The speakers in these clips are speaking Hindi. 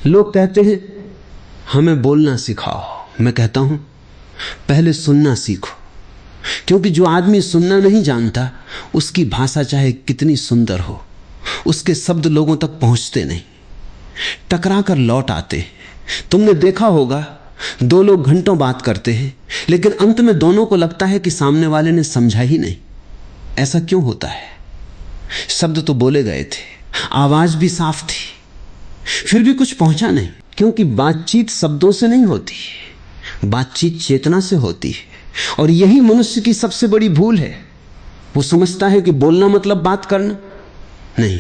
लोग कहते हैं हमें बोलना सिखाओ। मैं कहता हूं पहले सुनना सीखो, क्योंकि जो आदमी सुनना नहीं जानता उसकी भाषा चाहे कितनी सुंदर हो, उसके शब्द लोगों तक पहुंचते नहीं, टकरा कर लौट आते। तुमने देखा होगा दो लोग घंटों बात करते हैं लेकिन अंत में दोनों को लगता है कि सामने वाले ने समझा ही नहीं। ऐसा क्यों होता है? शब्द तो बोले गए थे, आवाज भी साफ थी, फिर भी कुछ पहुंचा नहीं। क्योंकि बातचीत शब्दों से नहीं होती, बातचीत चेतना से होती है। और यही मनुष्य की सबसे बड़ी भूल है। वो समझता है कि बोलना मतलब बात करना। नहीं,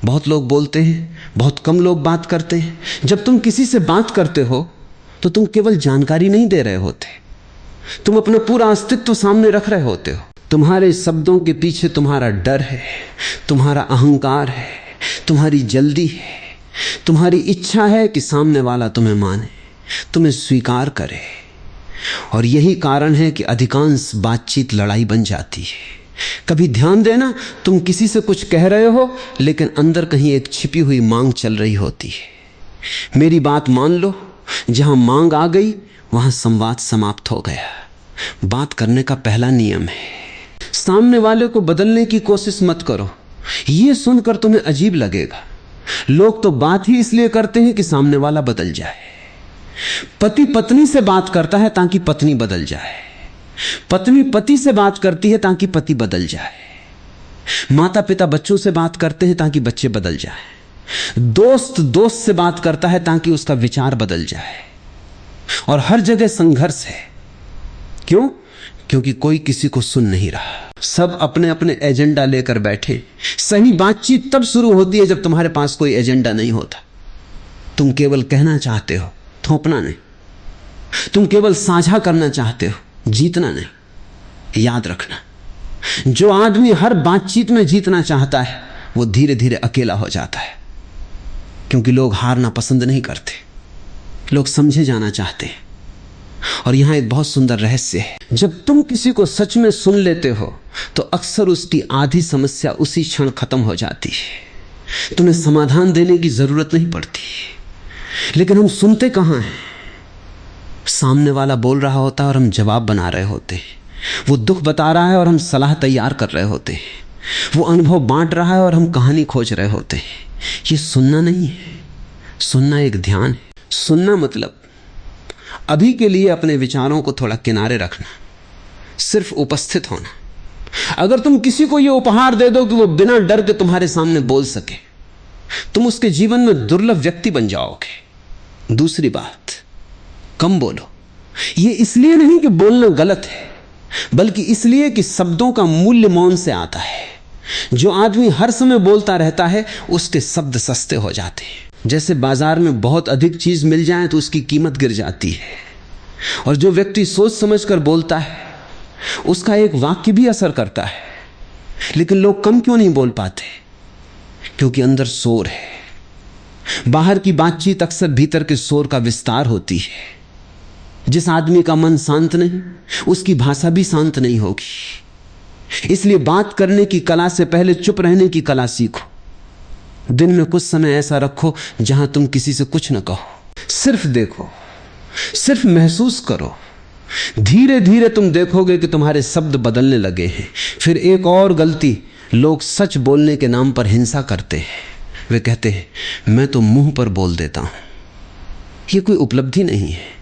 बहुत लोग बोलते हैं, बहुत कम लोग बात करते हैं। जब तुम किसी से बात करते हो तो तुम केवल जानकारी नहीं दे रहे होते, तुम अपना पूरा अस्तित्व सामने रख रहे होते हो। तुम्हारे शब्दों के पीछे तुम्हारा डर है, तुम्हारा अहंकार है, तुम्हारी जल्दी है, तुम्हारी इच्छा है कि सामने वाला तुम्हें माने, तुम्हें स्वीकार करे। और यही कारण है कि अधिकांश बातचीत लड़ाई बन जाती है। कभी ध्यान देना, तुम किसी से कुछ कह रहे हो लेकिन अंदर कहीं एक छिपी हुई मांग चल रही होती है। मेरी बात मान लो, जहां मांग आ गई वहां संवाद समाप्त हो गया। बात करने का पहला नियम है, सामने वाले को बदलने की कोशिश मत करो। यह सुनकर तुम्हें अजीब लगेगा, लोग तो बात ही इसलिए करते हैं कि सामने वाला बदल जाए। पति पत्नी से बात करता है ताकि पत्नी बदल जाए, पत्नी पति से बात करती है ताकि पति बदल जाए, माता पिता बच्चों से बात करते हैं ताकि बच्चे बदल जाए, दोस्त दोस्त से बात करता है ताकि उसका विचार बदल जाए। और हर जगह संघर्ष है। क्यों? क्योंकि कोई किसी को सुन नहीं रहा, सब अपने अपने एजेंडा लेकर बैठे। सही बातचीत तब शुरू होती है जब तुम्हारे पास कोई एजेंडा नहीं होता। तुम केवल कहना चाहते हो, थोपना नहीं। तुम केवल साझा करना चाहते हो, जीतना नहीं। याद रखना, जो आदमी हर बातचीत में जीतना चाहता है वो धीरे धीरे अकेला हो जाता है। क्योंकि लोग हारना पसंद नहीं करते, लोग समझे जाना चाहते हैं। और यहां एक बहुत सुंदर रहस्य है, जब तुम किसी को सच में सुन लेते हो तो अक्सर उसकी आधी समस्या उसी क्षण खत्म हो जाती है। तुम्हें समाधान देने की जरूरत नहीं पड़ती। लेकिन हम सुनते कहां हैं? सामने वाला बोल रहा होता है और हम जवाब बना रहे होते हैं। वो दुख बता रहा है और हम सलाह तैयार कर रहे होते हैं। वो अनुभव बांट रहा है और हम कहानी खोज रहे होते हैं। ये सुनना नहीं है, सुनना एक ध्यान है। सुनना मतलब अभी के लिए अपने विचारों को थोड़ा किनारे रखना, सिर्फ उपस्थित होना। अगर तुम किसी को यह उपहार दे दो कि वो बिना डर के तुम्हारे सामने बोल सके, तुम उसके जीवन में दुर्लभ व्यक्ति बन जाओगे। दूसरी बात, कम बोलो। यह इसलिए नहीं कि बोलना गलत है, बल्कि इसलिए कि शब्दों का मूल्य मौन से आता है। जो आदमी हर समय बोलता रहता है उसके शब्द सस्ते हो जाते हैं। जैसे बाजार में बहुत अधिक चीज मिल जाए तो उसकी कीमत गिर जाती है। और जो व्यक्ति सोच समझकर बोलता है उसका एक वाक्य भी असर करता है। लेकिन लोग कम क्यों नहीं बोल पाते? क्योंकि अंदर शोर है। बाहर की बातचीत अक्सर भीतर के शोर का विस्तार होती है। जिस आदमी का मन शांत नहीं, उसकी भाषा भी शांत नहीं होगी। इसलिए बात करने की कला से पहले चुप रहने की कला सीखो। दिन में कुछ समय ऐसा रखो जहां तुम किसी से कुछ न कहो, सिर्फ देखो, सिर्फ महसूस करो। धीरे धीरे तुम देखोगे कि तुम्हारे शब्द बदलने लगे हैं। फिर एक और गलती लोग सच बोलने के नाम पर हिंसा करते हैं। वे कहते हैं मैं तो मुंह पर बोल देता हूं। यह कोई उपलब्धि नहीं है।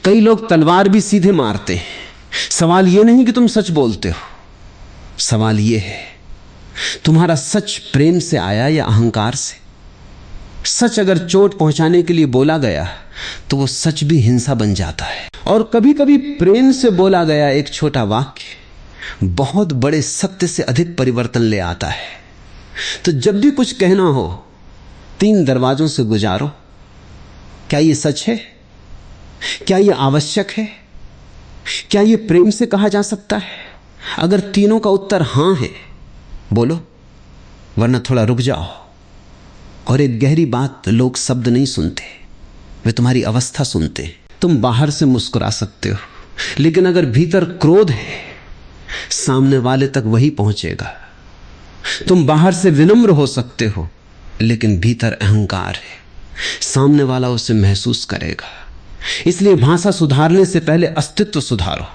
कई लोग तलवार भी सीधे मारते हैं। सवाल यह नहीं कि तुम सच बोलते हो, सवाल यह है तुम्हारा सच प्रेम से आया या अहंकार से। सच अगर चोट पहुंचाने के लिए बोला गया तो वो सच भी हिंसा बन जाता है। और कभी कभी प्रेम से बोला गया एक छोटा वाक्य बहुत बड़े सत्य से अधिक परिवर्तन ले आता है। तो जब भी कुछ कहना हो 3 दरवाजों से गुजारो। क्या ये सच है? क्या ये आवश्यक है? क्या ये प्रेम से कहा जा सकता है? अगर तीनों का उत्तर हां है, बोलो, वरना थोड़ा रुक जाओ। और एक गहरी बात, लोग शब्द नहीं सुनते, वे तुम्हारी अवस्था सुनते। तुम बाहर से मुस्कुरा सकते हो, लेकिन अगर भीतर क्रोध है सामने वाले तक वही पहुंचेगा। तुम बाहर से विनम्र हो सकते हो, लेकिन भीतर अहंकार है। सामने वाला उसे महसूस करेगा। इसलिए भाषा सुधारने से पहले अस्तित्व सुधारो।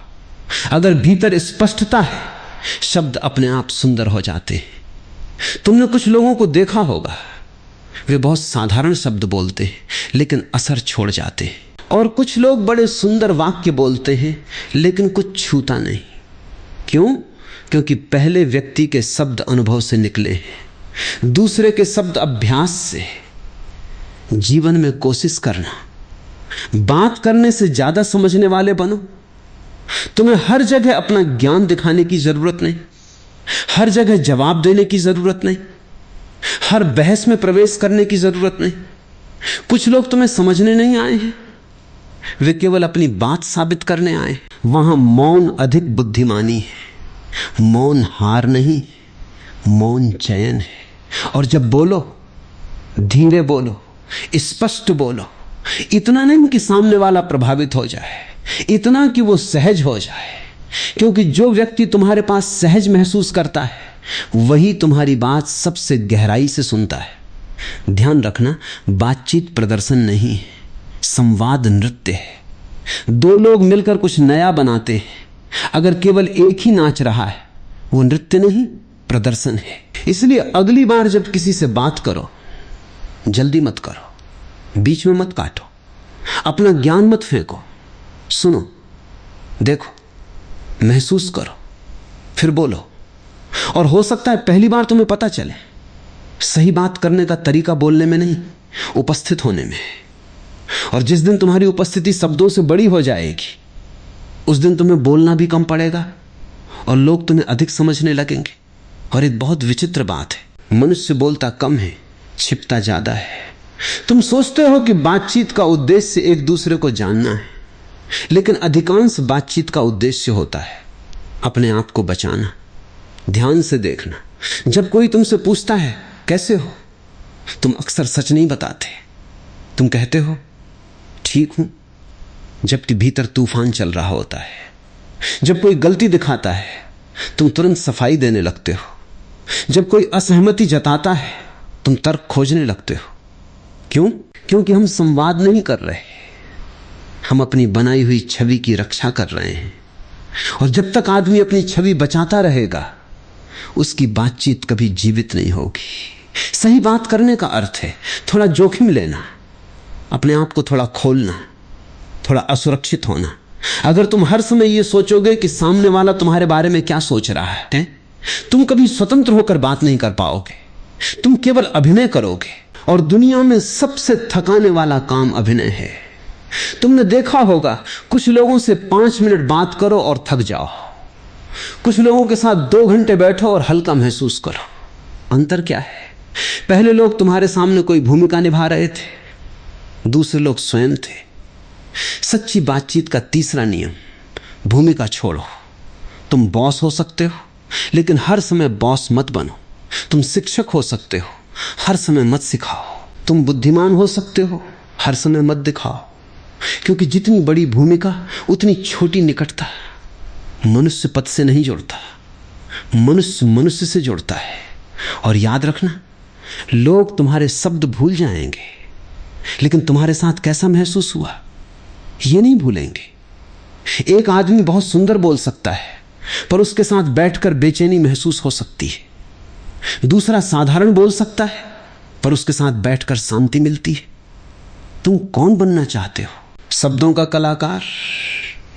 अगर भीतर स्पष्टता है, शब्द अपने आप सुंदर हो जाते हैं। तुमने कुछ लोगों को देखा होगा, वे बहुत साधारण शब्द बोलते हैं लेकिन असर छोड़ जाते हैं, और कुछ लोग बड़े सुंदर वाक्य बोलते हैं लेकिन कुछ छूता नहीं। क्यों? क्योंकि पहले व्यक्ति के शब्द अनुभव से निकले हैं, दूसरे के शब्द अभ्यास से। जीवन में कोशिश करना, बात करने से ज्यादा समझने वाले बनो। तुम्हें हर जगह अपना ज्ञान दिखाने की जरूरत नहीं, हर जगह जवाब देने की जरूरत नहीं, हर बहस में प्रवेश करने की जरूरत नहीं। कुछ लोग तुम्हें समझने नहीं आए हैं, वे केवल अपनी बात साबित करने आए। वहां मौन अधिक बुद्धिमानी है। मौन हार नहीं, मौन चयन है। और जब बोलो, धीरे बोलो, स्पष्ट बोलो। इतना नहीं कि सामने वाला प्रभावित हो जाए, इतना कि वो सहज हो जाए। क्योंकि जो व्यक्ति तुम्हारे पास सहज महसूस करता है, वही तुम्हारी बात सबसे गहराई से सुनता है। ध्यान रखना, बातचीत प्रदर्शन नहीं है, संवाद नृत्य है। दो लोग मिलकर कुछ नया बनाते हैं। अगर केवल एक ही नाच रहा है, वो नृत्य नहीं, प्रदर्शन है। इसलिए अगली बार जब किसी से बात करो, जल्दी मत करो, बीच में मत काटो, अपना ज्ञान मत फेंको। सुनो, देखो, महसूस करो, फिर बोलो। और हो सकता है पहली बार तुम्हें पता चले सही बात करने का तरीका बोलने में नहीं, उपस्थित होने में। और जिस दिन तुम्हारी उपस्थिति शब्दों से बड़ी हो जाएगी, उस दिन तुम्हें बोलना भी कम पड़ेगा और लोग तुम्हें अधिक समझने लगेंगे। और एक बहुत विचित्र बात है, मनुष्य बोलता कम है, छिपता ज्यादा है। तुम सोचते हो कि बातचीत का उद्देश्य एक दूसरे को जानना है, लेकिन अधिकांश बातचीत का उद्देश्य होता है अपने आप को बचाना। ध्यान से देखना, जब कोई तुमसे पूछता है कैसे हो, तुम अक्सर सच नहीं बताते। तुम कहते हो ठीक हूं, जबकि भीतर तूफान चल रहा होता है। जब कोई गलती दिखाता है, तुम तुरंत सफाई देने लगते हो। जब कोई असहमति जताता है, तुम तर्क खोजने लगते हो। क्यों? क्योंकि हम संवाद नहीं कर रहे, हम अपनी बनाई हुई छवि की रक्षा कर रहे हैं। और जब तक आदमी अपनी छवि बचाता रहेगा, उसकी बातचीत कभी जीवित नहीं होगी। सही बात करने का अर्थ है थोड़ा जोखिम लेना, अपने आप को थोड़ा खोलना, थोड़ा असुरक्षित होना। अगर तुम हर समय यह सोचोगे कि सामने वाला तुम्हारे बारे में क्या सोच रहा है, तुम कभी स्वतंत्र होकर बात नहीं कर पाओगे। तुम केवल अभिनय करोगे, और दुनिया में सबसे थकाने वाला काम अभिनय है। तुमने देखा होगा, कुछ लोगों से 5 मिनट बात करो और थक जाओ, कुछ लोगों के साथ 2 घंटे बैठो और हल्का महसूस करो। अंतर क्या है? पहले लोग तुम्हारे सामने कोई भूमिका निभा रहे थे, दूसरे लोग स्वयं थे। सच्ची बातचीत का तीसरा नियम, भूमिका छोड़ो। तुम बॉस हो सकते हो, लेकिन हर समय बॉस मत बनो। तुम शिक्षक हो सकते हो, हर समय मत सिखाओ। तुम बुद्धिमान हो सकते हो, हर समय मत दिखाओ। क्योंकि जितनी बड़ी भूमिका, उतनी छोटी निकटता। मनुष्य पद से नहीं जुड़ता, मनुष्य मनुष्य से जुड़ता है। और याद रखना, लोग तुम्हारे शब्द भूल जाएंगे, लेकिन तुम्हारे साथ कैसा महसूस हुआ ये नहीं भूलेंगे। एक आदमी बहुत सुंदर बोल सकता है, पर उसके साथ बैठकर बेचैनी महसूस हो सकती है। दूसरा साधारण बोल सकता है, पर उसके साथ बैठकर शांति मिलती है। तुम कौन बनना चाहते हो? शब्दों का कलाकार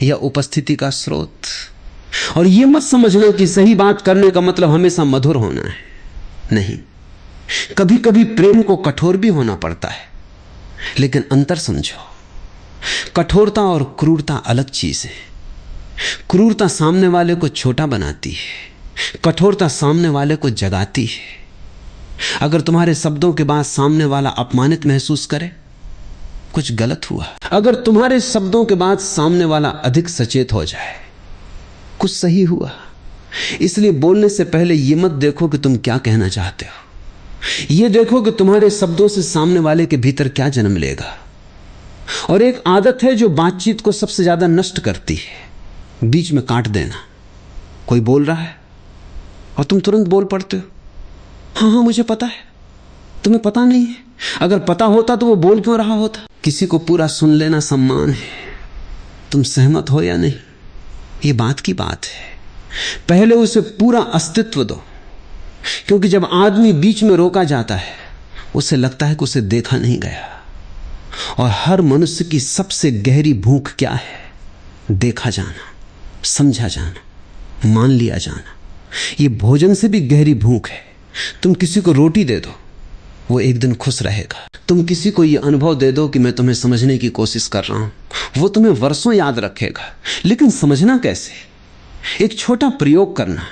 या उपस्थिति का स्रोत? और यह मत समझना कि सही बात करने का मतलब हमेशा मधुर होना है। नहीं, कभी कभी प्रेम को कठोर भी होना पड़ता है। लेकिन अंतर समझो, कठोरता और क्रूरता अलग चीज है। क्रूरता सामने वाले को छोटा बनाती है, कठोरता सामने वाले को जगाती है। अगर तुम्हारे शब्दों के बाद सामने वाला अपमानित महसूस करे, कुछ गलत हुआ। अगर तुम्हारे शब्दों के बाद सामने वाला अधिक सचेत हो जाए, कुछ सही हुआ। इसलिए बोलने से पहले यह मत देखो कि तुम क्या कहना चाहते हो, यह देखो कि तुम्हारे शब्दों से सामने वाले के भीतर क्या जन्म लेगा। और एक आदत है जो बातचीत को सबसे ज्यादा नष्ट करती है, बीच में काट देना। कोई बोल रहा है और तुम तुरंत बोल पड़ते हो, हाँ हाँ मुझे पता है। तुम्हें पता नहीं है अगर पता होता तो वो बोल क्यों रहा होता? किसी को पूरा सुन लेना सम्मान है। तुम सहमत हो या नहीं, ये बात की बात है। पहले उसे पूरा अस्तित्व दो, क्योंकि जब आदमी बीच में रोका जाता है उसे लगता है कि उसे देखा नहीं गया। और हर मनुष्य की सबसे गहरी भूख क्या है? देखा जाना, समझा जाना, मान लिया जाना। ये भोजन से भी गहरी भूख है। तुम किसी को रोटी दे दो, वो एक दिन खुश रहेगा। तुम किसी को ये अनुभव दे दो कि मैं तुम्हें समझने की कोशिश कर रहा हूं, वो तुम्हें वर्षों याद रखेगा। लेकिन समझना कैसे? एक छोटा प्रयोग करना।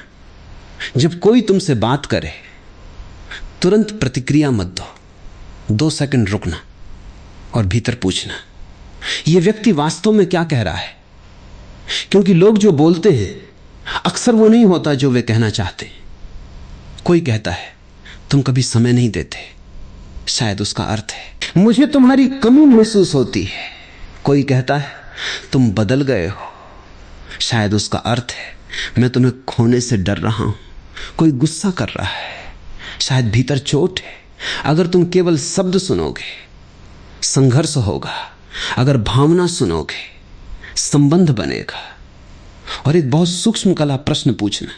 जब कोई तुमसे बात करे तुरंत प्रतिक्रिया मत दो, 2 सेकंड रुकना और भीतर पूछना, यह व्यक्ति वास्तव में क्या कह रहा है? क्योंकि लोग जो बोलते हैं अक्सर वो नहीं होता जो वे कहना चाहते। कोई कहता है तुम कभी समय नहीं देते, शायद उसका अर्थ है मुझे तुम्हारी कमी महसूस होती है। कोई कहता है तुम बदल गए हो, शायद उसका अर्थ है मैं तुम्हें खोने से डर रहा हूं। कोई गुस्सा कर रहा है, शायद भीतर चोट है। अगर तुम केवल शब्द सुनोगे संघर्ष होगा, अगर भावना सुनोगे संबंध बनेगा। और एक बहुत सूक्ष्म कला प्रश्न पूछना।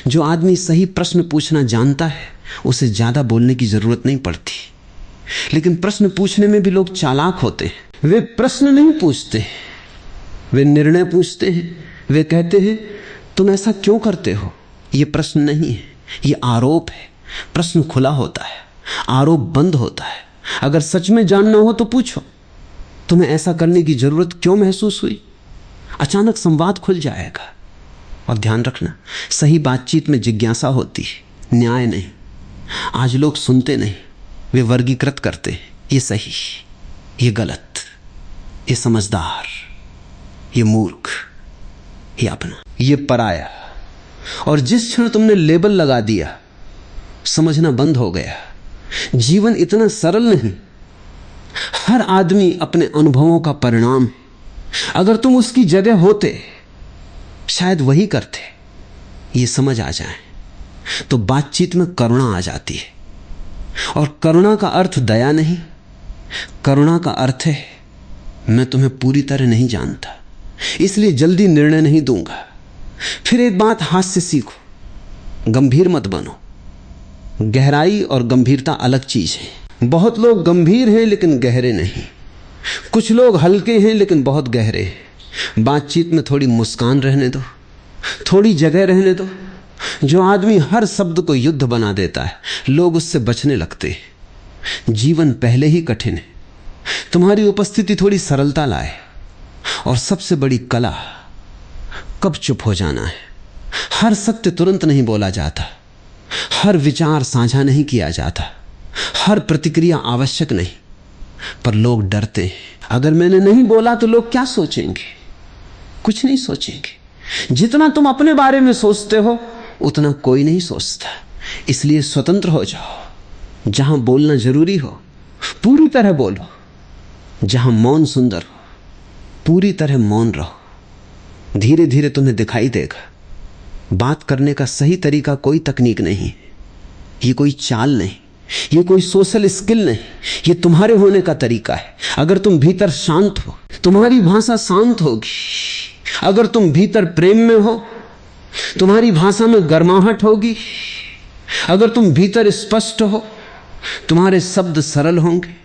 जो आदमी सही प्रश्न पूछना जानता है उसे ज्यादा बोलने की जरूरत नहीं पड़ती। लेकिन प्रश्न पूछने में भी लोग चालाक होते हैं। वे प्रश्न नहीं पूछते, वे निर्णय पूछते हैं। वे कहते हैं तुम ऐसा क्यों करते हो? यह प्रश्न नहीं है, यह आरोप है। प्रश्न खुला होता है, आरोप बंद होता है। अगर सच में जानना हो तो पूछो, तुम्हें ऐसा करने की जरूरत क्यों महसूस हुई? अचानक संवाद खुल जाएगा। और ध्यान रखना, सही बातचीत में जिज्ञासा होती है, न्याय नहीं। आज लोग सुनते नहीं, वे वर्गीकृत करते हैं, ये सही, ये गलत, ये समझदार, ये मूर्ख, ये अपना, ये पराया। और जिस क्षण तुमने लेबल लगा दिया समझना बंद हो गया। जीवन इतना सरल नहीं। हर आदमी अपने अनुभवों का परिणाम है। अगर तुम उसकी जगह होते शायद वही करते। ये समझ आ जाए तो बातचीत में करुणा आ जाती है। और करुणा का अर्थ दया नहीं, करुणा का अर्थ है मैं तुम्हें पूरी तरह नहीं जानता, इसलिए जल्दी निर्णय नहीं दूंगा। फिर एक बात हाथ से सीखो, गंभीर मत बनो। गहराई और गंभीरता अलग चीज है। बहुत लोग गंभीर हैं लेकिन गहरे नहीं। कुछ लोग हल्के हैं लेकिन बहुत गहरे हैं। बातचीत में थोड़ी मुस्कान रहने दो, थोड़ी जगह रहने दो। जो आदमी हर शब्द को युद्ध बना देता है लोग उससे बचने लगते हैं। जीवन पहले ही कठिन है। तुम्हारी उपस्थिति थोड़ी सरलता लाए। और सबसे बड़ी कला कब चुप हो जाना है। हर सत्य तुरंत नहीं बोला जाता, हर विचार साझा नहीं किया जाता, हर प्रतिक्रिया आवश्यक नहीं। पर लोग डरते हैं, अगर मैंने नहीं बोला तो लोग क्या सोचेंगे? कुछ नहीं सोचेंगे। जितना तुम अपने बारे में सोचते हो उतना कोई नहीं सोचता। इसलिए स्वतंत्र हो जाओ। जहां बोलना जरूरी हो पूरी तरह बोलो, जहां मौन सुंदर हो पूरी तरह मौन रहो। धीरे धीरे तुम्हें दिखाई देगा बात करने का सही तरीका कोई तकनीक नहीं, ये कोई चाल नहीं, ये कोई सोशल स्किल नहीं, ये तुम्हारे होने का तरीका है। अगर तुम भीतर शांत हो तुम्हारी भाषा शांत होगी। अगर तुम भीतर प्रेम में हो तुम्हारी भाषा में गर्माहट होगी। अगर तुम भीतर स्पष्ट हो तुम्हारे शब्द सरल होंगे।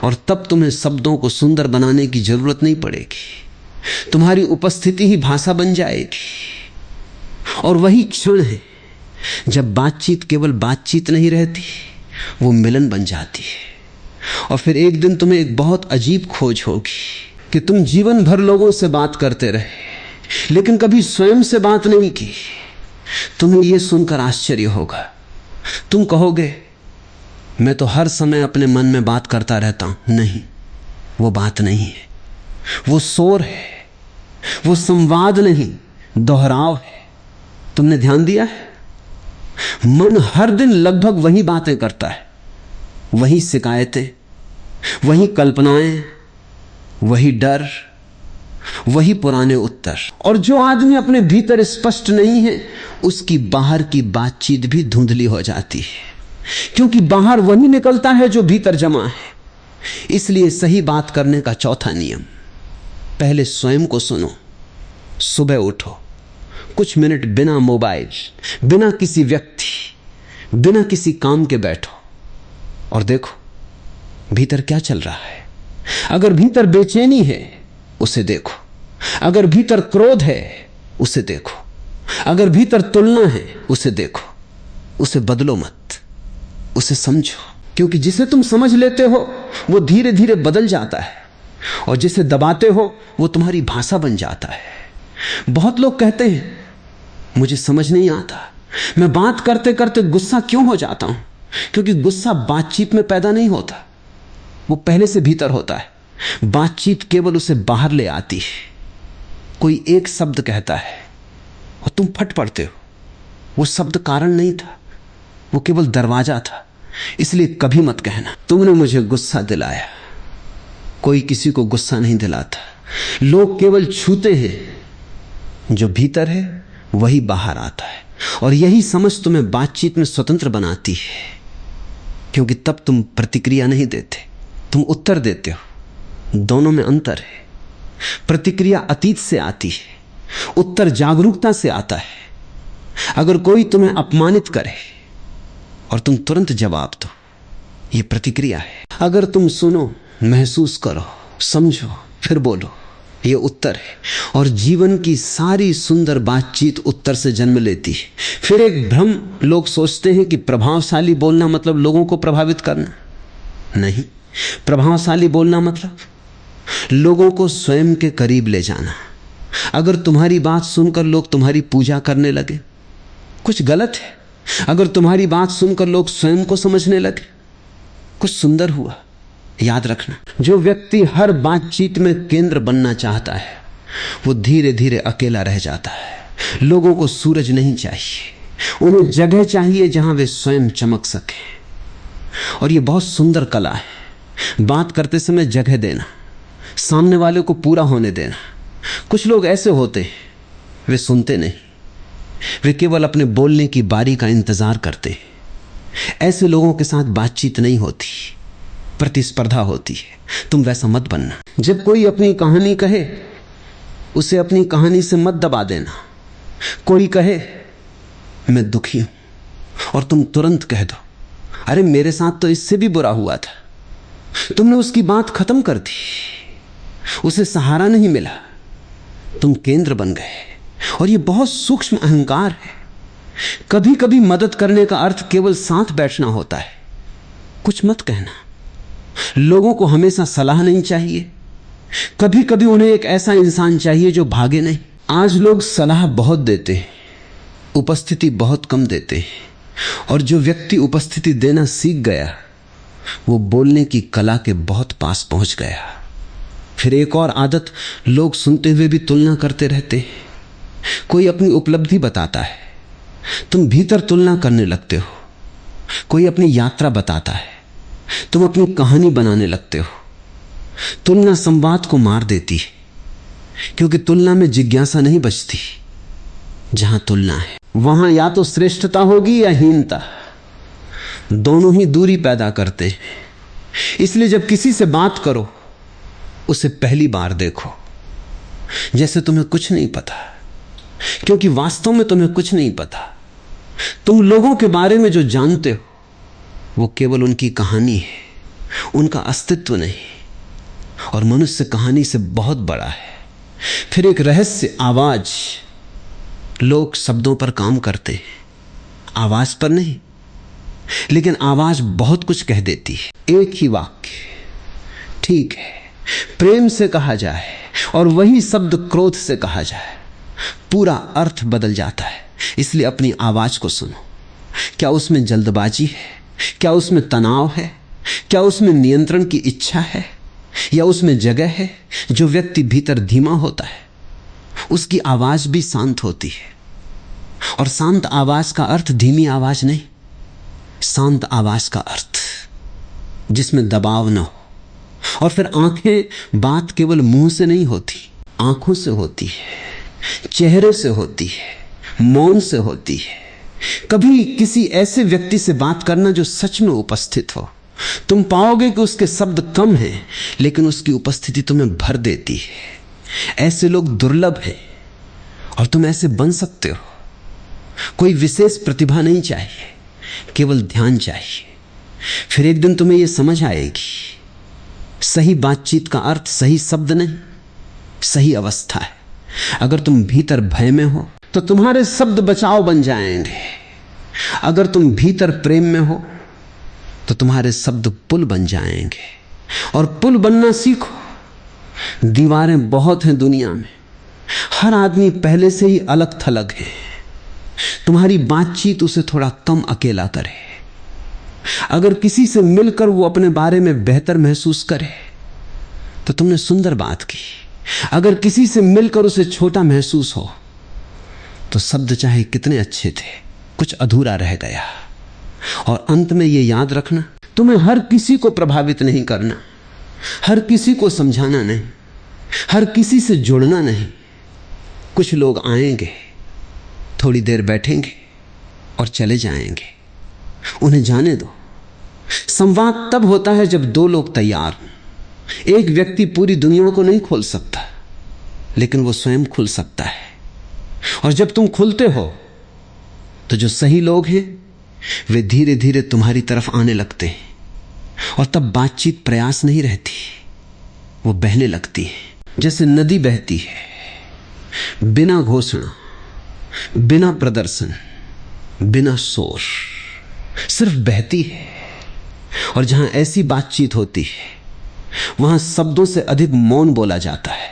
और तब तुम्हें शब्दों को सुंदर बनाने की जरूरत नहीं पड़ेगी। तुम्हारी उपस्थिति ही भाषा बन जाएगी। और वही क्षण है जब बातचीत केवल बातचीत नहीं रहती, वो मिलन बन जाती है। और फिर एक दिन तुम्हें एक बहुत अजीब खोज होगी कि तुम जीवन भर लोगों से बात करते रहे लेकिन कभी स्वयं से बात नहीं की। तुम्हें यह सुनकर आश्चर्य होगा। तुम कहोगे मैं तो हर समय अपने मन में बात करता रहता हूं। नहीं, वो बात नहीं है, वो शोर है, वो संवाद नहीं, दोहराव है। तुमने ध्यान दिया है? मन हर दिन लगभग वही बातें करता है, वही शिकायतें, वही कल्पनाएं, वही डर, वही पुराने उत्तर। और जो आदमी अपने भीतर स्पष्ट नहीं है उसकी बाहर की बातचीत भी धुंधली हो जाती है। क्योंकि बाहर वही निकलता है जो भीतर जमा है। इसलिए सही बात करने का चौथा नियम, पहले स्वयं को सुनो। सुबह उठो, कुछ मिनट बिना मोबाइल, बिना किसी व्यक्ति, बिना किसी काम के बैठो और देखो भीतर क्या चल रहा है। अगर भीतर बेचैनी है उसे देखो, अगर भीतर क्रोध है उसे देखो, अगर भीतर तुलना है उसे देखो। उसे बदलो मत, उसे समझो, क्योंकि जिसे तुम समझ लेते हो वो धीरे धीरे बदल जाता है और जिसे दबाते हो वो तुम्हारी भाषा बन जाता है। बहुत लोग कहते हैं मुझे समझ नहीं आता, मैं बात करते करते गुस्सा क्यों हो जाता हूं। क्योंकि गुस्सा बातचीत में पैदा नहीं होता, वो पहले से भीतर होता है। बातचीत केवल उसे बाहर ले आती है। कोई एक शब्द कहता है और तुम फट पड़ते हो, वो शब्द कारण नहीं था, वो केवल दरवाजा था। इसलिए कभी मत कहना तुमने मुझे गुस्सा दिलाया। कोई किसी को गुस्सा नहीं दिलाता, लोग केवल छूते हैं। जो भीतर है वही बाहर आता है और यही समझ तुम्हें बातचीत में स्वतंत्र बनाती है, क्योंकि तब तुम प्रतिक्रिया नहीं देते, तुम उत्तर देते हो। दोनों में अंतर है। प्रतिक्रिया अतीत से आती है, उत्तर जागरूकता से आता है। अगर कोई तुम्हें अपमानित करे और तुम तुरंत जवाब दो, यह प्रतिक्रिया है। अगर तुम सुनो, महसूस करो, समझो, फिर बोलो, यह उत्तर है। और जीवन की सारी सुंदर बातचीत उत्तर से जन्म लेती है। फिर एक भ्रम, लोग सोचते हैं कि प्रभावशाली बोलना मतलब लोगों को प्रभावित करना। नहीं, प्रभावशाली बोलना मतलब लोगों को स्वयं के करीब ले जाना। अगर तुम्हारी बात सुनकर लोग तुम्हारी पूजा करने लगे, कुछ गलत है। अगर तुम्हारी बात सुनकर लोग स्वयं को समझने लगे, कुछ सुंदर हुआ। याद रखना, जो व्यक्ति हर बातचीत में केंद्र बनना चाहता है वो धीरे धीरे अकेला रह जाता है। लोगों को सूरज नहीं चाहिए, उन्हें जगह चाहिए जहां वे स्वयं चमक सके। और ये बहुत सुंदर कला है, बात करते समय जगह देना, सामने वाले को पूरा होने देना। कुछ लोग ऐसे होते हैं, वे सुनते नहीं, वे केवल अपने बोलने की बारी का इंतजार करते हैं। ऐसे लोगों के साथ बातचीत नहीं होती, प्रतिस्पर्धा होती है। तुम वैसा मत बनना। जब कोई अपनी कहानी कहे, उसे अपनी कहानी से मत दबा देना। कोई कहे मैं दुखी हूं और तुम तुरंत कह दो अरे मेरे साथ तो इससे भी बुरा हुआ था। तुमने उसकी बात खत्म कर दी, उसे सहारा नहीं मिला, तुम केंद्र बन गए। और यह बहुत सूक्ष्म अहंकार है। कभी कभी मदद करने का अर्थ केवल साथ बैठना होता है, कुछ मत कहना। लोगों को हमेशा सलाह नहीं चाहिए, कभी कभी उन्हें एक ऐसा इंसान चाहिए जो भागे नहीं। आज लोग सलाह बहुत देते हैं, उपस्थिति बहुत कम देते हैं। और जो व्यक्ति उपस्थिति देना सीख गया वो बोलने की कला के बहुत पास पहुंच गया। फिर एक और आदत, लोग सुनते हुए भी तुलना करते रहते हैं। कोई अपनी उपलब्धि बताता है, तुम भीतर तुलना करने लगते हो। कोई अपनी यात्रा बताता है, तुम अपनी कहानी बनाने लगते हो। तुलना संवाद को मार देती है, क्योंकि तुलना में जिज्ञासा नहीं बचती। जहां तुलना है वहां या तो श्रेष्ठता होगी या हीनता, दोनों ही दूरी पैदा करते हैं। इसलिए जब किसी से बात करो उसे पहली बार देखो जैसे तुम्हें कुछ नहीं पता, क्योंकि वास्तव में तुम्हें कुछ नहीं पता। तुम लोगों के बारे में जो जानते हो वो केवल उनकी कहानी है, उनका अस्तित्व नहीं। और मनुष्य कहानी से बहुत बड़ा है। फिर एक रहस्य, आवाज। लोग शब्दों पर काम करते हैं, आवाज पर नहीं। लेकिन आवाज बहुत कुछ कह देती है। एक ही वाक्य ठीक है, प्रेम से कहा जाए और वही शब्द क्रोध से कहा जाए, पूरा अर्थ बदल जाता है। इसलिए अपनी आवाज को सुनो। क्या उसमें जल्दबाजी है? क्या उसमें तनाव है? क्या उसमें नियंत्रण की इच्छा है? या उसमें जगह है? जो व्यक्ति भीतर धीमा होता है उसकी आवाज भी शांत होती है। और शांत आवाज का अर्थ धीमी आवाज नहीं, शांत आवाज का अर्थ जिसमें दबाव न हो। और फिर आंखें, बात केवल मुंह से नहीं होती, आंखों से होती है, चेहरे से होती है, मौन से होती है। कभी किसी ऐसे व्यक्ति से बात करना जो सच में उपस्थित हो। तुम पाओगे कि उसके शब्द कम हैं, लेकिन उसकी उपस्थिति तुम्हें भर देती है। ऐसे लोग दुर्लभ हैं और तुम ऐसे बन सकते हो। कोई विशेष प्रतिभा नहीं चाहिए, केवल ध्यान चाहिए। फिर एक दिन तुम्हें यह समझ आएगी, सही बातचीत का अर्थ सही शब्द नहीं, सही अवस्था है। अगर तुम भीतर भय में हो तो तुम्हारे शब्द बचाव बन जाएंगे। अगर तुम भीतर प्रेम में हो तो तुम्हारे शब्द पुल बन जाएंगे। और पुल बनना सीखो। दीवारें बहुत हैं दुनिया में, हर आदमी पहले से ही अलग थलग है। तुम्हारी बातचीत उसे थोड़ा कम अकेला करे। अगर किसी से मिलकर वो अपने बारे में बेहतर महसूस करे तो तुमने सुंदर बात की। अगर किसी से मिलकर उसे छोटा महसूस हो तो शब्द चाहे कितने अच्छे थे, कुछ अधूरा रह गया। और अंत में ये याद रखना, तुम्हें हर किसी को प्रभावित नहीं करना, हर किसी को समझाना नहीं, हर किसी से जुड़ना नहीं। कुछ लोग आएंगे, थोड़ी देर बैठेंगे और चले जाएंगे, उन्हें जाने दो। संवाद तब होता है जब दो लोग तैयार हों। एक व्यक्ति पूरी दुनिया को नहीं खोल सकता, लेकिन वो स्वयं खुल सकता है। और जब तुम खुलते हो तो जो सही लोग हैं वे धीरे धीरे तुम्हारी तरफ आने लगते हैं। और तब बातचीत प्रयास नहीं रहती, वो बहने लगती है। जैसे नदी बहती है, बिना घोषणा, बिना प्रदर्शन, बिना शोर, सिर्फ बहती है। और जहां ऐसी बातचीत होती है वहां शब्दों से अधिक मौन बोला जाता है।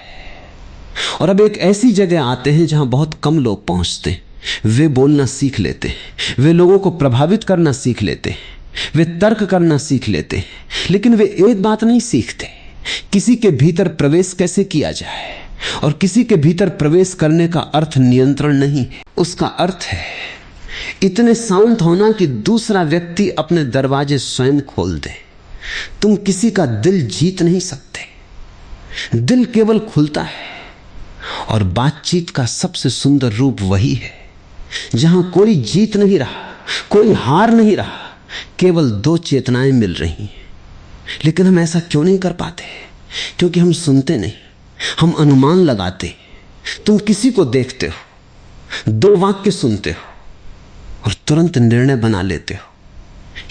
और अब एक ऐसी जगह आते हैं जहां बहुत कम लोग पहुंचते हैं। वे बोलना सीख लेते हैं, वे लोगों को प्रभावित करना सीख लेते हैं, वे तर्क करना सीख लेते हैं। लेकिन वे एक बात नहीं सीखते, किसी के भीतर प्रवेश कैसे किया जाए। और किसी के भीतर प्रवेश करने का अर्थ नियंत्रण नहीं, उसका अर्थ है इतने शांत होना कि दूसरा व्यक्ति अपने दरवाजे स्वयं खोल दे। तुम किसी का दिल जीत नहीं सकते, दिल केवल खुलता है। और बातचीत का सबसे सुंदर रूप वही है जहां कोई जीत नहीं रहा, कोई हार नहीं रहा, केवल दो चेतनाएं मिल रही हैं। लेकिन हम ऐसा क्यों नहीं कर पाते? क्योंकि हम सुनते नहीं, हम अनुमान लगाते। तुम किसी को देखते हो, दो वाक्य सुनते हो और तुरंत निर्णय बना लेते हो।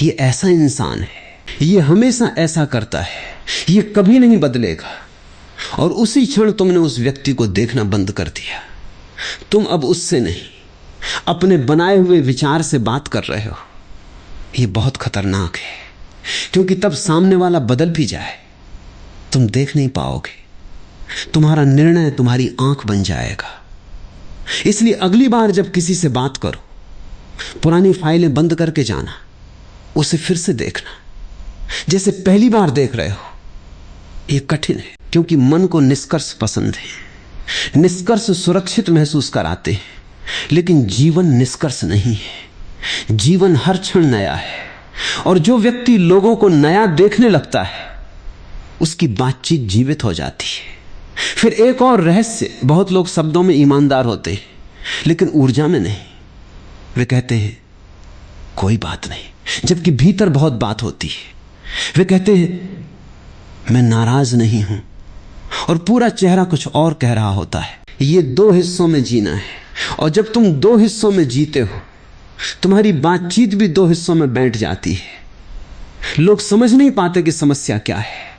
ये ऐसा इंसान है, ये हमेशा ऐसा करता है, ये कभी नहीं बदलेगा। और उसी क्षण तुमने उस व्यक्ति को देखना बंद कर दिया। तुम अब उससे नहीं, अपने बनाए हुए विचार से बात कर रहे हो। ये बहुत खतरनाक है, क्योंकि तब सामने वाला बदल भी जाए तुम देख नहीं पाओगे। तुम्हारा निर्णय तुम्हारी आंख बन जाएगा। इसलिए अगली बार जब किसी से बात करो, पुरानी फाइलें बंद करके जाना, उसे फिर से देखना जैसे पहली बार देख रहे हो। ये कठिन है, क्योंकि मन को निष्कर्ष पसंद है। निष्कर्ष सुरक्षित महसूस कराते हैं, लेकिन जीवन निष्कर्ष नहीं है। जीवन हर क्षण नया है। और जो व्यक्ति लोगों को नया देखने लगता है, उसकी बातचीत जीवित हो जाती है। फिर एक और रहस्य, बहुत लोग शब्दों में ईमानदार होते हैं, लेकिन ऊर्जा में नहीं। वे कहते हैं कोई बात नहीं, जबकि भीतर बहुत बात होती है। वे कहते हैं मैं नाराज नहीं हूं, और पूरा चेहरा कुछ और कह रहा होता है। ये दो हिस्सों में जीना है। और जब तुम दो हिस्सों में जीते हो, तुम्हारी बातचीत भी दो हिस्सों में बैठ जाती है। लोग समझ नहीं पाते कि समस्या क्या है,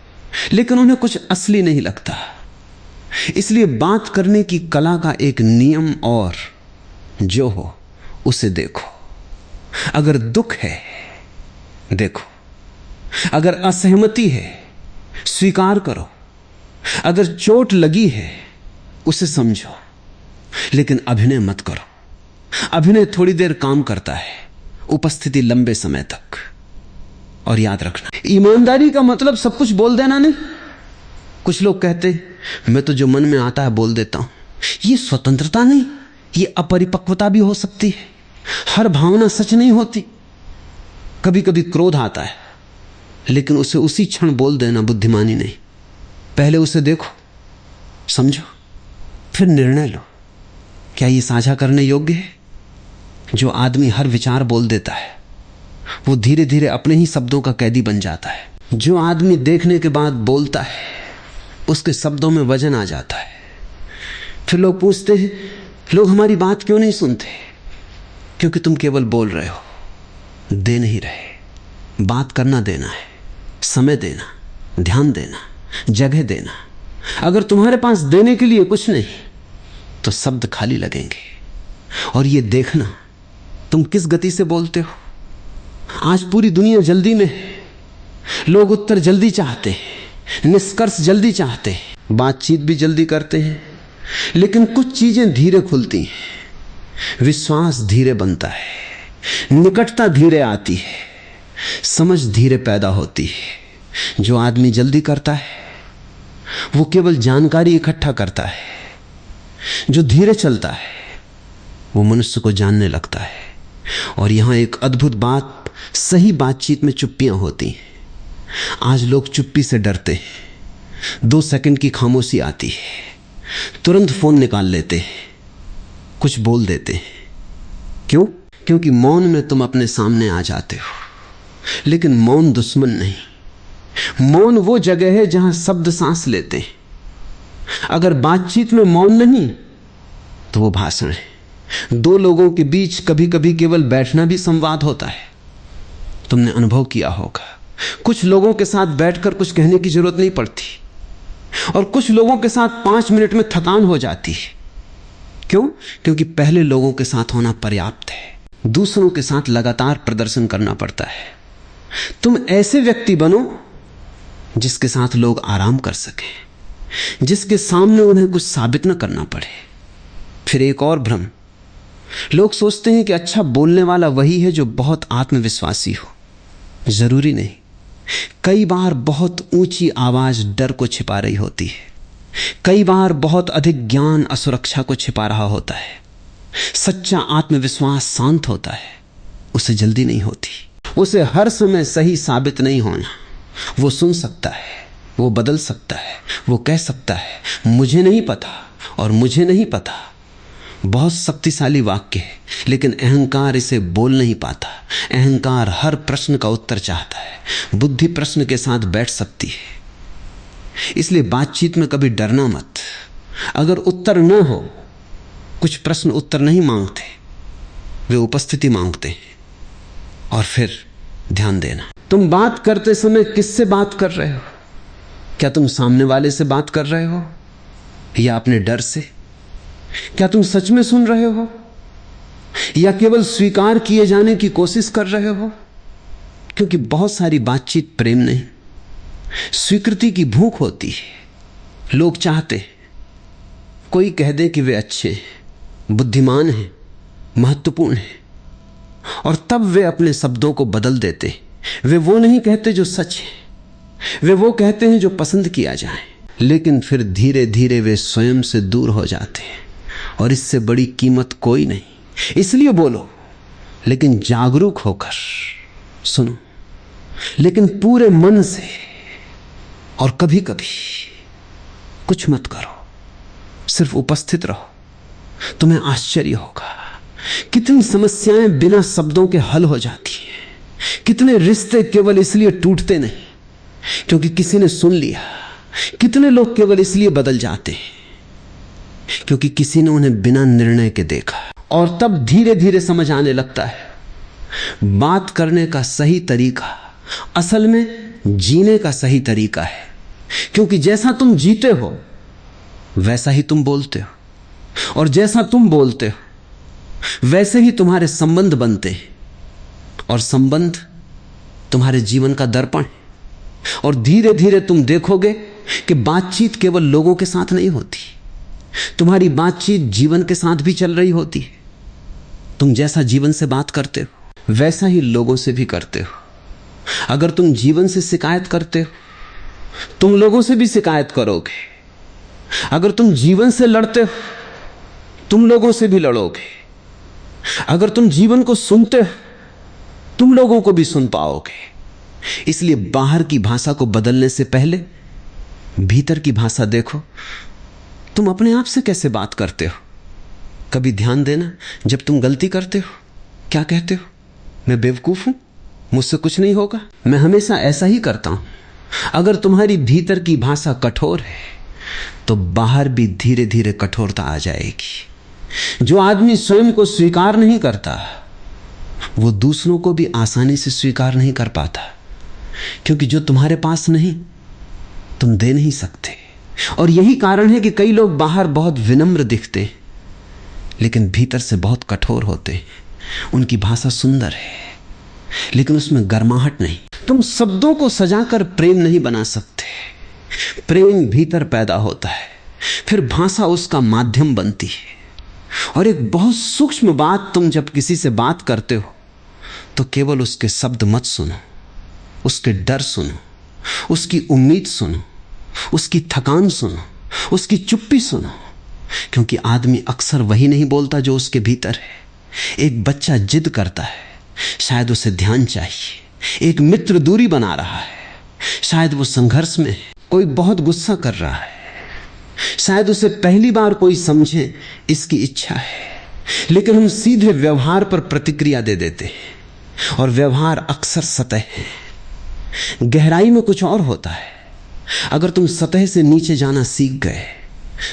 लेकिन उन्हें कुछ असली नहीं लगता। इसलिए बात करने की कला का एक नियम और जो हो उसे देखो। अगर दुख है देखो, अगर असहमति है स्वीकार करो, अगर चोट लगी है उसे समझो, लेकिन अभिनय मत करो। अभिनय थोड़ी देर काम करता है, उपस्थिति लंबे समय तक। और याद रखना, ईमानदारी का मतलब सब कुछ बोल देना नहीं। कुछ लोग कहते मैं तो जो मन में आता है बोल देता हूं। ये स्वतंत्रता नहीं, ये अपरिपक्वता भी हो सकती है। हर भावना सच नहीं होती। कभी कभी क्रोध आता है, लेकिन उसे उसी क्षण बोल देना बुद्धिमानी नहीं। पहले उसे देखो, समझो, फिर निर्णय लो, क्या ये साझा करने योग्य है? जो आदमी हर विचार बोल देता है वो धीरे धीरे अपने ही शब्दों का कैदी बन जाता है। जो आदमी देखने के बाद बोलता है उसके शब्दों में वजन आ जाता है। फिर लोग पूछते हैं, लोग हमारी बात क्यों नहीं सुनते? क्योंकि तुम केवल बोल रहे हो, दे नहीं रहे। बात करना देना है, समय देना, ध्यान देना, जगह देना। अगर तुम्हारे पास देने के लिए कुछ नहीं तो शब्द खाली लगेंगे। और ये देखना तुम किस गति से बोलते हो। आज पूरी दुनिया जल्दी में है। लोग उत्तर जल्दी चाहते हैं, निष्कर्ष जल्दी चाहते हैं, बातचीत भी जल्दी करते हैं, लेकिन कुछ चीजें धीरे खुलती हैं। विश्वास धीरे बनता है, निकटता धीरे आती है, समझ धीरे पैदा होती है। जो आदमी जल्दी करता है वो केवल जानकारी इकट्ठा करता है। जो धीरे चलता है वो मनुष्य को जानने लगता है। और यहां एक अद्भुत बात, सही बातचीत में चुप्पियां होती हैं। आज लोग चुप्पी से डरते हैं। 2 सेकंड की खामोशी आती है, तुरंत फोन निकाल लेते हैं, कुछ बोल देते हैं। क्यों? क्योंकि मौन में तुम अपने सामने आ जाते हो। लेकिन मौन दुश्मन नहीं। मौन वो जगह है जहां शब्द सांस लेते हैं। अगर बातचीत में मौन नहीं तो वो भाषण है। 2 लोगों के बीच कभी कभी केवल बैठना भी संवाद होता है। तुमने अनुभव किया होगा, कुछ लोगों के साथ बैठकर कुछ कहने की जरूरत नहीं पड़ती और कुछ लोगों के साथ 5 मिनट में थकान हो जाती है। क्यों? क्योंकि पहले लोगों के साथ होना पर्याप्त है, दूसरों के साथ लगातार प्रदर्शन करना पड़ता है। तुम ऐसे व्यक्ति बनो जिसके साथ लोग आराम कर सकें, जिसके सामने उन्हें कुछ साबित न करना पड़े। फिर एक और भ्रम, लोग सोचते हैं कि अच्छा बोलने वाला वही है जो बहुत आत्मविश्वासी हो। जरूरी नहीं। कई बार बहुत ऊंची आवाज डर को छिपा रही होती है। कई बार बहुत अधिक ज्ञान असुरक्षा को छिपा रहा होता है। सच्चा आत्मविश्वास शांत होता है, उसे जल्दी नहीं होती, उसे हर समय सही साबित नहीं होना। वो सुन सकता है, वो बदल सकता है, वो कह सकता है मुझे नहीं पता और मुझे नहीं पता। बहुत शक्तिशाली वाक्य है, लेकिन अहंकार इसे बोल नहीं पाता। अहंकार हर प्रश्न का उत्तर चाहता है। बुद्धि प्रश्न के साथ बैठ सकती है। इसलिए बातचीत में कभी डरना मत। अगर उत्तर न हो, कुछ प्रश्न उत्तर नहीं मांगते, वे उपस्थिति मांगते हैं। और फिर ध्यान देना, तुम बात करते समय किससे बात कर रहे हो? क्या तुम सामने वाले से बात कर रहे हो या अपने डर से? क्या तुम सच में सुन रहे हो या केवल स्वीकार किए जाने की कोशिश कर रहे हो? क्योंकि बहुत सारी बातचीत प्रेम नहीं, स्वीकृति की भूख होती है। लोग चाहते हैं कोई कह दे कि वे अच्छे, बुद्धिमान हैं, महत्वपूर्ण हैं, और तब वे अपने शब्दों को बदल देते। वे वो नहीं कहते जो सच है, वे वो कहते हैं जो पसंद किया जाए। लेकिन फिर धीरे धीरे वे स्वयं से दूर हो जाते हैं और इससे बड़ी कीमत कोई नहीं। इसलिए बोलो, लेकिन जागरूक होकर सुनो, लेकिन पूरे मन से। और कभी कभी कुछ मत करो, सिर्फ उपस्थित रहो। तुम्हें आश्चर्य होगा कितनी समस्याएं बिना शब्दों के हल हो जाती हैं। कितने रिश्ते केवल इसलिए टूटते नहीं क्योंकि किसी ने सुन लिया। कितने लोग केवल इसलिए बदल जाते हैं क्योंकि किसी ने उन्हें बिना निर्णय के देखा। और तब धीरे धीरे समझ आने लगता है बात करने का सही तरीका असल में जीने का सही तरीका है। क्योंकि जैसा तुम जीते हो वैसा ही तुम बोलते हो, और जैसा तुम बोलते हो वैसे ही तुम्हारे संबंध बनते हैं, और संबंध तुम्हारे जीवन का दर्पण है। और धीरे धीरे तुम देखोगे कि बातचीत केवल लोगों के साथ नहीं होती, तुम्हारी बातचीत जीवन के साथ भी चल रही होती है। तुम जैसा जीवन से बात करते हो वैसा ही लोगों से भी करते हो। अगर तुम जीवन से शिकायत करते हो तुम लोगों से भी शिकायत करोगे। अगर तुम जीवन से लड़ते हो तुम लोगों से भी लड़ोगे। अगर तुम जीवन को सुनते हो तुम लोगों को भी सुन पाओगे। इसलिए बाहर की भाषा को बदलने से पहले भीतर की भाषा देखो। तुम अपने आप से कैसे बात करते हो? कभी ध्यान देना, जब तुम गलती करते हो क्या कहते हो, मैं बेवकूफ हूं, मुझसे कुछ नहीं होगा? मैं हमेशा ऐसा ही करता हूं। अगर तुम्हारी भीतर की भाषा कठोर है तो बाहर भी धीरे धीरे कठोरता आ जाएगी। जो आदमी स्वयं को स्वीकार नहीं करता वो दूसरों को भी आसानी से स्वीकार नहीं कर पाता, क्योंकि जो तुम्हारे पास नहीं तुम दे नहीं सकते। और यही कारण है कि कई लोग बाहर बहुत विनम्र दिखते लेकिन भीतर से बहुत कठोर होते। उनकी भाषा सुंदर है लेकिन उसमें गर्माहट नहीं। तुम शब्दों को सजाकर प्रेम नहीं बना सकते। प्रेम भीतर पैदा होता है, फिर भाषा उसका माध्यम बनती है। और एक बहुत सूक्ष्म बात, तुम जब किसी से बात करते हो तो केवल उसके शब्द मत सुनो, उसके डर सुनो, उसकी उम्मीद सुनो, उसकी थकान सुनो, उसकी चुप्पी सुनो, क्योंकि आदमी अक्सर वही नहीं बोलता जो उसके भीतर है। एक बच्चा जिद करता है, शायद उसे ध्यान चाहिए। एक मित्र दूरी बना रहा है, शायद वो संघर्ष में है। कोई बहुत गुस्सा कर रहा है, शायद उसे पहली बार कोई समझे इसकी इच्छा है। लेकिन हम सीधे व्यवहार पर प्रतिक्रिया दे देते हैं और व्यवहार अक्सर सतह है, गहराई में कुछ और होता है। अगर तुम सतह से नीचे जाना सीख गए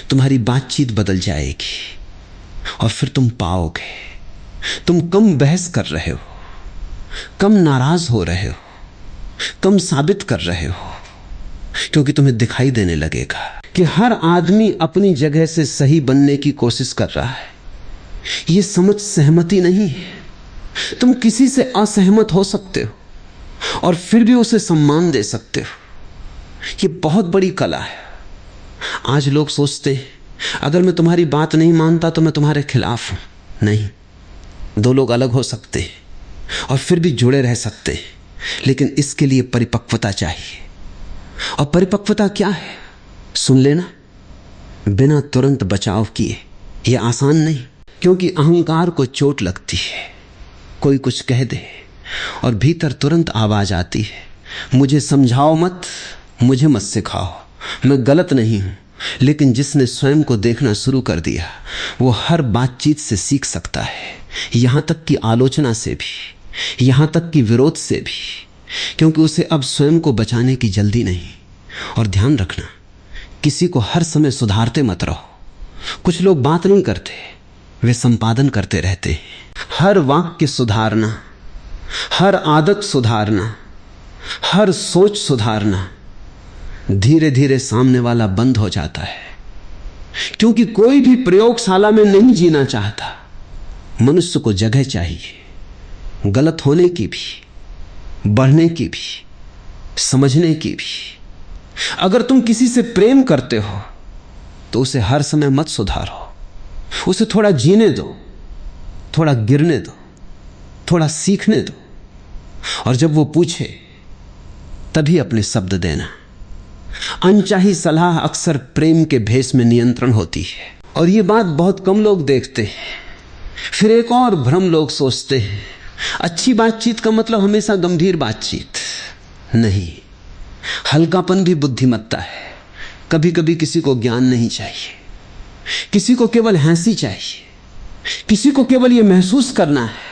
तुम्हारी बातचीत बदल जाएगी और फिर तुम पाओगे तुम कम बहस कर रहे हो, कम नाराज हो रहे हो, कम साबित कर रहे हो, क्योंकि तुम्हें दिखाई देने लगेगा कि हर आदमी अपनी जगह से सही बनने की कोशिश कर रहा है। यह समझ सहमति नहीं है। तुम किसी से असहमत हो सकते हो और फिर भी उसे सम्मान दे सकते हो। यह बहुत बड़ी कला है। आज लोग सोचते हैं अगर मैं तुम्हारी बात नहीं मानता तो मैं तुम्हारे खिलाफ हूं। नहीं, दो लोग अलग हो सकते हैं और फिर भी जुड़े रह सकते हैं, लेकिन इसके लिए परिपक्वता चाहिए। और परिपक्वता क्या है? सुन लेना बिना तुरंत बचाव किए। यह आसान नहीं, क्योंकि अहंकार को चोट लगती है। कोई कुछ कह दे और भीतर तुरंत आवाज आती है, मुझे समझाओ मत, मुझे मत सिखाओ, मैं गलत नहीं हूं। लेकिन जिसने स्वयं को देखना शुरू कर दिया वो हर बातचीत से सीख सकता है, यहां तक कि आलोचना से भी, यहां तक कि विरोध से भी, क्योंकि उसे अब स्वयं को बचाने की जल्दी नहीं। और ध्यान रखना, किसी को हर समय सुधारते मत रहो। कुछ लोग बात नहीं करते, वे संपादन करते रहते हैं। हर वाक्य सुधारना, हर आदत सुधारना, हर सोच सुधारना, धीरे धीरे सामने वाला बंद हो जाता है। क्योंकि कोई भी प्रयोगशाला में नहीं जीना चाहता। मनुष्य को जगह चाहिए, गलत होने की भी, बढ़ने की भी, समझने की भी। अगर तुम किसी से प्रेम करते हो तो उसे हर समय मत सुधारो, उसे थोड़ा जीने दो, थोड़ा गिरने दो, थोड़ा सीखने दो। और जब वो पूछे तभी अपने शब्द देना। अनचाही सलाह अक्सर प्रेम के भेष में नियंत्रण होती है, और ये बात बहुत कम लोग देखते हैं। फिर एक और भ्रम लोग सोचते हैं, अच्छी बातचीत का मतलब हमेशा गंभीर बातचीत नहीं। हल्कापन भी बुद्धिमत्ता है। कभी कभी किसी को ज्ञान नहीं चाहिए, किसी को केवल हंसी चाहिए, किसी को केवल यह महसूस करना है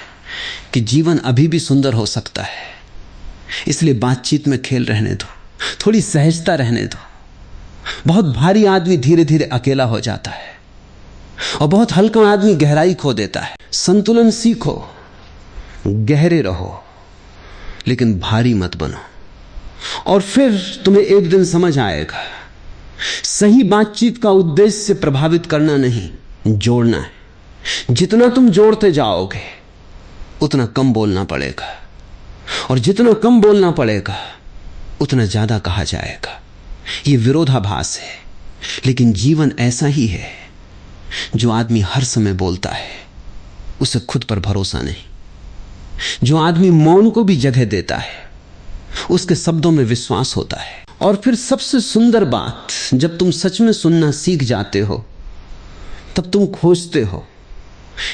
कि जीवन अभी भी सुंदर हो सकता है। इसलिए बातचीत में खेल रहने दो, थोड़ी सहजता रहने दो। बहुत भारी आदमी धीरे धीरे अकेला हो जाता है और बहुत हल्का आदमी गहराई खो देता है। संतुलन सीखो, गहरे रहो लेकिन भारी मत बनो। और फिर तुम्हें एक दिन समझ आएगा, सही बातचीत का उद्देश्य प्रभावित करना नहीं, जोड़ना है। जितना तुम जोड़ते जाओगे उतना कम बोलना पड़ेगा, और जितना कम बोलना पड़ेगा उतना ज्यादा कहा जाएगा। यह विरोधाभास है, लेकिन जीवन ऐसा ही है। जो आदमी हर समय बोलता है उसे खुद पर भरोसा नहीं। जो आदमी मौन को भी जगह देता है उसके शब्दों में विश्वास होता है। और फिर सबसे सुंदर बात, जब तुम सच में सुनना सीख जाते हो तब तुम खोजते हो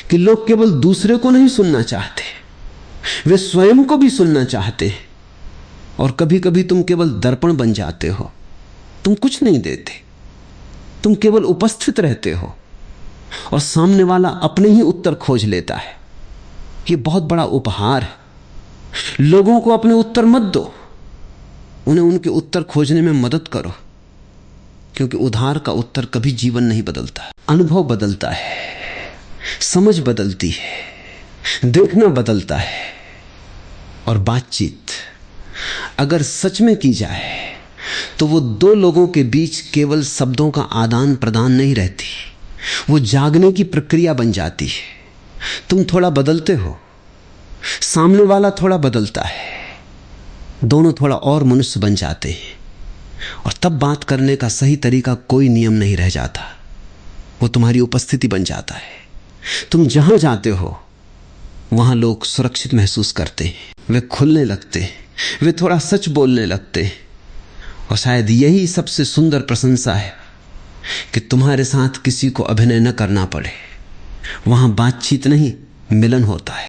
कि लोग केवल दूसरे को नहीं सुनना चाहते, वे स्वयं को भी सुनना चाहते हैं। और कभी कभी तुम केवल दर्पण बन जाते हो। तुम कुछ नहीं देते, तुम केवल उपस्थित रहते हो और सामने वाला अपने ही उत्तर खोज लेता है। ये बहुत बड़ा उपहार है। लोगों को अपने उत्तर मत दो, उन्हें उनके उत्तर खोजने में मदद करो, क्योंकि उधार का उत्तर कभी जीवन नहीं बदलता। अनुभव बदलता है, समझ बदलती है, देखना बदलता है। और बातचीत अगर सच में की जाए तो वो दो लोगों के बीच केवल शब्दों का आदान प्रदान नहीं रहती, वो जागने की प्रक्रिया बन जाती है। तुम थोड़ा बदलते हो, सामने वाला थोड़ा बदलता है, दोनों थोड़ा और मनुष्य बन जाते हैं। और तब बात करने का सही तरीका कोई नियम नहीं रह जाता, वो तुम्हारी उपस्थिति बन जाता है। तुम जहां जाते हो वहां लोग सुरक्षित महसूस करते हैं, वे खुलने लगते हैं, वे थोड़ा सच बोलने लगते हैं। और शायद यही सबसे सुंदर प्रशंसा है कि तुम्हारे साथ किसी को अभिनय न करना पड़े। वहां बातचीत नहीं, मिलन होता है।